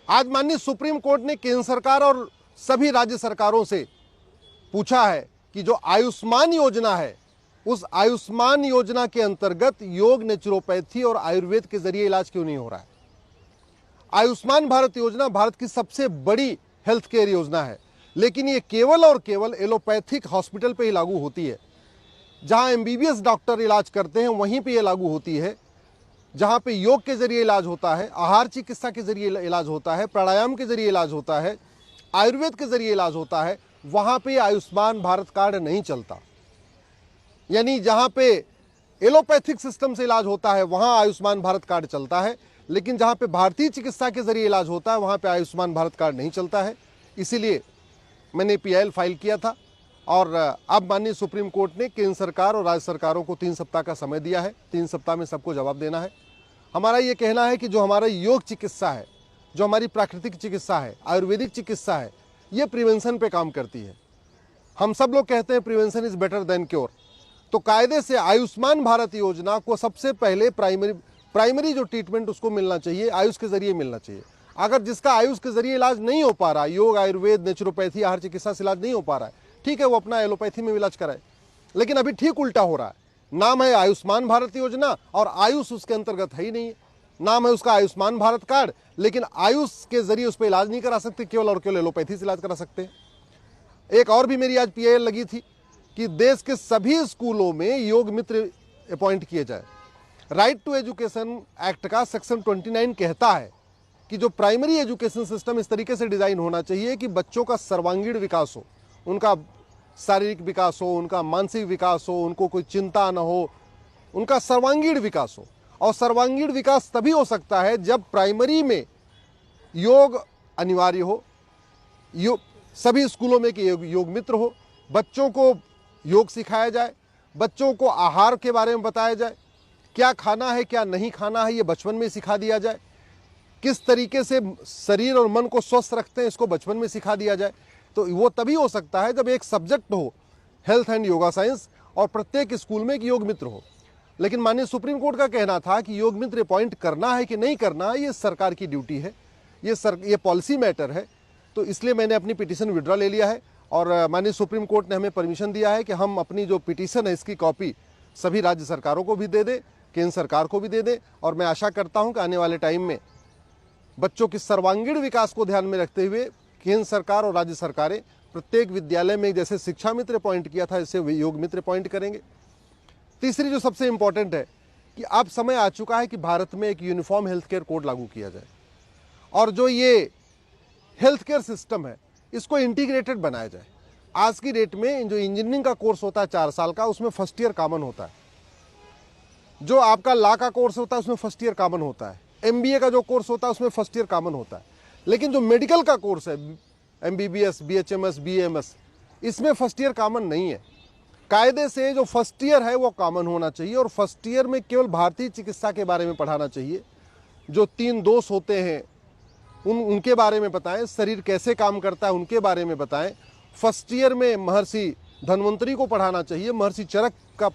आज माननीय supreme court ने केंद्र सरकार और सभी राज्य सरकारों से पूछा है कि जो आयुष्मान योजना है, उस आयुष्मान योजना के अंतर्गत योग, नेचुरोपैथी और आयुर्वेद के जरिए इलाज क्यों नहीं हो रहा है। आयुष्मान भारत योजना भारत की सबसे बड़ी हेल्थ केयर योजना है, लेकिन ये केवल और केवल एलोपैथिक हॉस्पिटल पे ही लागू होती है। जहां एमबीबीएस डॉक्टर इलाज करते हैं वहीं पे ये लागू होती है। जहां पे योग के जरिए इलाज होता है, आहार चिकित्सा के जरिए इलाज होता है, प्राणायाम के जरिए इलाज होता है, आयुर्वेद के जरिए इलाज होता है, वहां पे आयुष्मान भारत कार्ड नहीं चलता। यानी जहां पे एलोपैथिक सिस्टम से इलाज होता है वहां आयुष्मान भारत कार्ड चलता है, लेकिन जहां पे भारतीय चिकित्सा के जरिए इलाज होता है वहां पे आयुष्मान भारत कार्ड नहीं चलता है। इसीलिए मैंने पीआईएल फाइल किया था और अब माननीय सुप्रीम कोर्ट ने केंद्र सरकार और राज्य सरकारों को 3 सप्ताह का समय दिया है। 3 सप्ताह में सबको जवाब देना है। हमारा ये कहना है कि जो हमारा योग चिकित्सा है, जो हमारी प्राकृतिक चिकित्सा है, आयुर्वेदिक चिकित्सा है, ये प्रिवेंशन पे काम करती है। हम सब लोग कहते हैं prevention is better than cure. तो कायदे से आयुष्मान भारत योजना को सबसे पहले प्राइमरी जो ट्रीटमेंट उसको मिलना चाहिए, आयुष के जरिए मिलना चाहिए। अगर जिसका आयुष के जरिए इलाज नहीं हो पा रहा, योग, आयुर्वेद, नेचुरोपैथी, आहार चिकित्सा से इलाज नहीं हो पा रहा है, ठीक है, वो अपना एलोपैथी में इलाज कराए। लेकिन अभी ठीक उल्टा हो रहा है। नाम है आयुष्मान भारत योजना और आयुष उसके अंतर्गत है ही नहीं है। नाम है उसका आयुष्मान भारत कार्ड, लेकिन आयुष के जरिए उस पर इलाज नहीं करा सकते, केवल और केवल एलोपैथी से इलाज करा सकते हैं। एक और भी मेरी आज पीआईएल लगी थी कि देश के सभी स्कूलों में योग मित्र अपॉइंट किए जाए। राइट टू एजुकेशन एक्ट का सेक्शन 29 कहता है कि जो प्राइमरी एजुकेशन सिस्टम इस तरीके से डिजाइन होना चाहिए कि बच्चों का सर्वांगीण विकास हो, उनका शारीरिक विकास हो, उनका मानसिक विकास हो, उनको कोई चिंता न हो, उनका सर्वांगीण विकास हो। और सर्वांगीण विकास तभी हो सकता है जब प्राइमरी में योग अनिवार्य हो, सभी स्कूलों में कि योग मित्र हो, बच्चों को योग सिखाया जाए, बच्चों को आहार के बारे में बताया जाए, क्या खाना है क्या नहीं खाना है ये बचपन में सिखा दिया जाए, किस तरीके से शरीर और मन को स्वस्थ रखते हैं इसको बचपन में सिखा दिया जाए। तो वो तभी हो सकता है जब एक सब्जेक्ट हो हेल्थ एंड योगा साइंस और प्रत्येक स्कूल में एक योग मित्र हो। लेकिन माननीय सुप्रीम कोर्ट का कहना था कि योग मित्र अपॉइंट करना है कि नहीं करना है ये सरकार की ड्यूटी है, ये पॉलिसी मैटर है। तो इसलिए मैंने अपनी पिटीशन विड्रॉ ले लिया है और माननीय सुप्रीम कोर्ट ने हमें परमिशन दिया है कि हम अपनी जो पिटीशन है इसकी कॉपी सभी राज्य सरकारों को भी दे दें, केंद्र सरकार को भी दे दें। और मैं आशा करता हूं कि आने वाले टाइम में बच्चों के सर्वांगीण विकास को ध्यान में रखते हुए केंद्र सरकार और राज्य सरकारें प्रत्येक विद्यालय में जैसे शिक्षा मित्र अपॉइंट किया था ऐसे योग मित्र अपॉइंट करेंगे। तीसरी जो सबसे इंपॉर्टेंट है कि अब समय आ चुका है कि भारत में एक यूनिफॉर्म हेल्थ केयर कोड लागू किया जाए और जो ये हेल्थ केयर सिस्टम है इसको इंटीग्रेटेड बनाया जाए। आज की डेट में जो इंजीनियरिंग का कोर्स होता है 4 साल का, उसमें फर्स्ट ईयर कॉमन होता है। जो आपका लॉ का कोर्स होता है उसमें फर्स्ट ईयर कॉमन होता है। एमबीए का जो कोर्स होता है उसमें फर्स्ट ईयर कॉमन होता है। लेकिन जो मेडिकल का कोर्स है, एमबीबीएस, बीएचएमएस, बीएमएस, इसमें फर्स्ट ईयर कॉमन नहीं है। कायदे से जो फर्स्ट ईयर है वो कॉमन होना चाहिए और फर्स्ट ईयर में केवल भारतीय चिकित्सा के बारे में पढ़ाना चाहिए। जो 3 दोष होते हैं उनके बारे में बताएं, शरीर कैसे काम करता है उनके बारे में बताएं। फर्स्ट ईयर में महर्षि धन्वंतरी को पढ़ाना चाहिए, महर्षि चरक का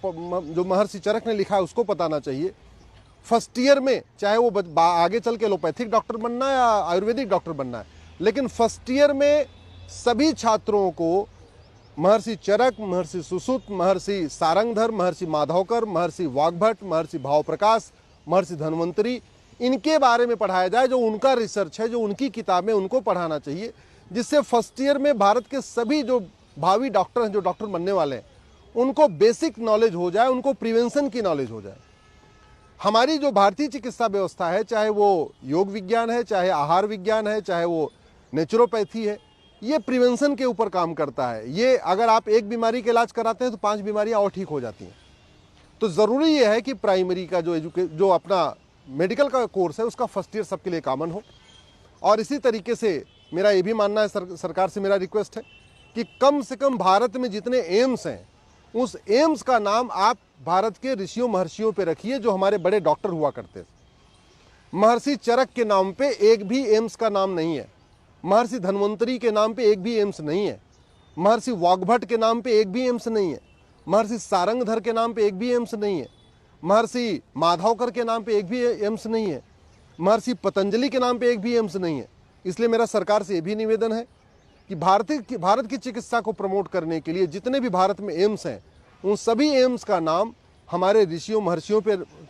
जो महर्षि चरक ने लिखा है उसको बताना चाहिए। फर्स्ट ईयर में चाहे वो आगे चल के एलोपैथिक डॉक्टर बनना है या आयुर्वेदिक डॉक्टर बनना है, लेकिन फर्स्ट ईयर में सभी छात्रों को महर्षि चरक, महर्षि सुश्रुत, महर्षि सारंगधर, महर्षि माधवकर, महर्षि वाग्भट, महर्षि भावप्रकाश, महर्षि धन्वंतरी, इनके बारे में पढ़ाया जाए। जो उनका रिसर्च है, जो उनकी किताबें, उनको पढ़ाना चाहिए, जिससे फर्स्ट ईयर में भारत के सभी जो भावी डॉक्टर हैं, जो डॉक्टर बनने वाले हैं, उनको बेसिक नॉलेज हो जाए, उनको प्रिवेंशन की नॉलेज हो जाए। हमारी जो भारतीय चिकित्सा व्यवस्था है, चाहे वो योग विज्ञान है, चाहे आहार विज्ञान है, चाहे वो नेचुरोपैथी है, ये प्रिवेंशन के ऊपर काम करता है। ये अगर आप एक बीमारी का इलाज कराते हैं तो 5 बीमारियां और ठीक हो जाती हैं। तो ज़रूरी ये है कि प्राइमरी का जो अपना मेडिकल का कोर्स है उसका फर्स्ट ईयर सबके लिए कॉमन हो। और इसी तरीके से मेरा ये भी मानना है, सरकार से मेरा रिक्वेस्ट है कि कम से कम भारत में जितने एम्स हैं उस एम्स का नाम आप भारत के ऋषियों महर्षियों पे रखिए जो हमारे बड़े डॉक्टर हुआ करते थे। महर्षि चरक के नाम पे एक भी एम्स का नाम नहीं है, महर्षि धन्वंतरी के नाम पे एक भी एम्स नहीं है, महर्षि वाग्भट के नाम पे एक भी एम्स नहीं है, महर्षि सारंगधर के नाम पे एक भी एम्स नहीं है, महर्षि माधवकर के नाम पे एक भी एम्स नहीं है, महर्षि पतंजलि के नाम पे एक भी एम्स नहीं है। इसलिए मेरा सरकार से ये भी निवेदन है कि भारत की चिकित्सा को प्रमोट करने के लिए जितने भी भारत में एम्स हैं, उन सभी एम्स का नाम हमारे ऋषियों महर्षियों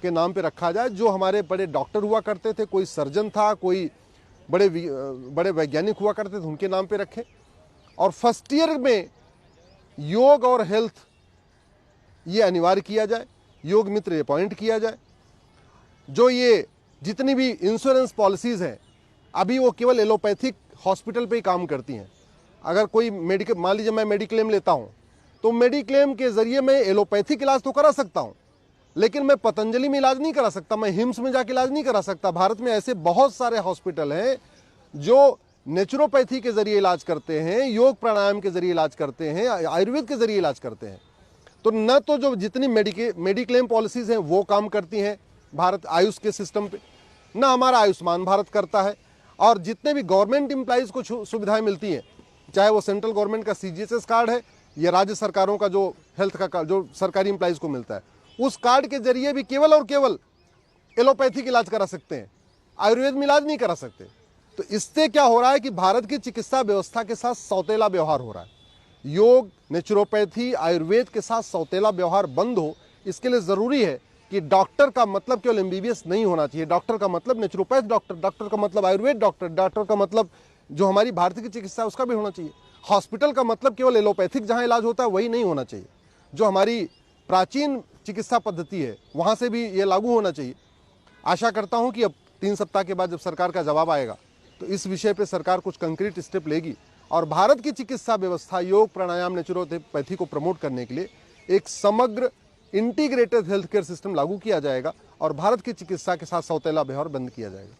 के नाम पे रखा जाए। जो हमारे बड़े डॉक्टर हुआ करते थे, कोई सर्जन था, कोई बड़े वैज्ञानिक हुआ करते थे, उनके नाम पे रखें। और फर्स्ट ईयर में योग और हेल्थ ये अनिवार्य किया जाए, योग मित्र अपॉइंट किया जाए। जो ये जितनी भी इंश्योरेंस पॉलिसीज़ हैं अभी वो केवल एलोपैथिक हॉस्पिटल पे ही काम करती हैं। अगर कोई मान लीजिए मैं मेडिक्लेम लेता हूँ तो मेडिक्लेम के ज़रिए मैं एलोपैथिक इलाज तो करा सकता हूँ, लेकिन मैं पतंजलि में इलाज नहीं करा सकता, मैं हिम्स में जाके इलाज नहीं करा सकता। भारत में ऐसे बहुत सारे हॉस्पिटल हैं जो नेचुरोपैथी के ज़रिए इलाज करते हैं, योग प्राणायाम के ज़रिए इलाज करते हैं, आयुर्वेद के ज़रिए इलाज करते हैं। तो न तो जो जितनी मेडिक्लेम पॉलिसीज़ हैं वो काम करती हैं भारत आयुष के सिस्टम पे, न हमारा आयुष्मान भारत करता है। और जितने भी गवर्नमेंट एम्प्लॉइज़ को सुविधाएं मिलती हैं, चाहे वो सेंट्रल गवर्नमेंट का CGHS कार्ड है या राज्य सरकारों का जो हेल्थ का जो सरकारी एम्प्लॉइज़ को मिलता है, उस कार्ड के जरिए भी केवल और केवल एलोपैथिक इलाज करा सकते हैं, आयुर्वेद में इलाज नहीं करा सकते। तो इससे क्या हो रहा है कि भारत की चिकित्सा व्यवस्था के साथ सौतेला व्यवहार हो रहा है। योग, नेचुरोपैथी, आयुर्वेद के साथ सौतेला व्यवहार बंद हो, इसके लिए ज़रूरी है कि डॉक्टर का मतलब केवल MBBS नहीं होना चाहिए। डॉक्टर का मतलब नेचुरोपैथ डॉक्टर, डॉक्टर का मतलब आयुर्वेद डॉक्टर, डॉक्टर का मतलब जो हमारी भारतीय की चिकित्सा है उसका भी होना चाहिए। हॉस्पिटल का मतलब केवल एलोपैथिक जहाँ इलाज होता है वही नहीं होना चाहिए। जो हमारी प्राचीन चिकित्सा पद्धति है वहाँ से भी ये लागू होना चाहिए। आशा करता हूँ कि अब 3 सप्ताह के बाद जब सरकार का जवाब आएगा तो इस विषय पर सरकार कुछ कंक्रीट स्टेप लेगी और भारत की चिकित्सा व्यवस्था योग, प्राणायाम, नेचुरोपैथी को प्रमोट करने के लिए एक समग्र इंटीग्रेटेड हेल्थ केयर सिस्टम लागू किया जाएगा और भारत की चिकित्सा के साथ सौतेला व्यवहार बंद किया जाएगा।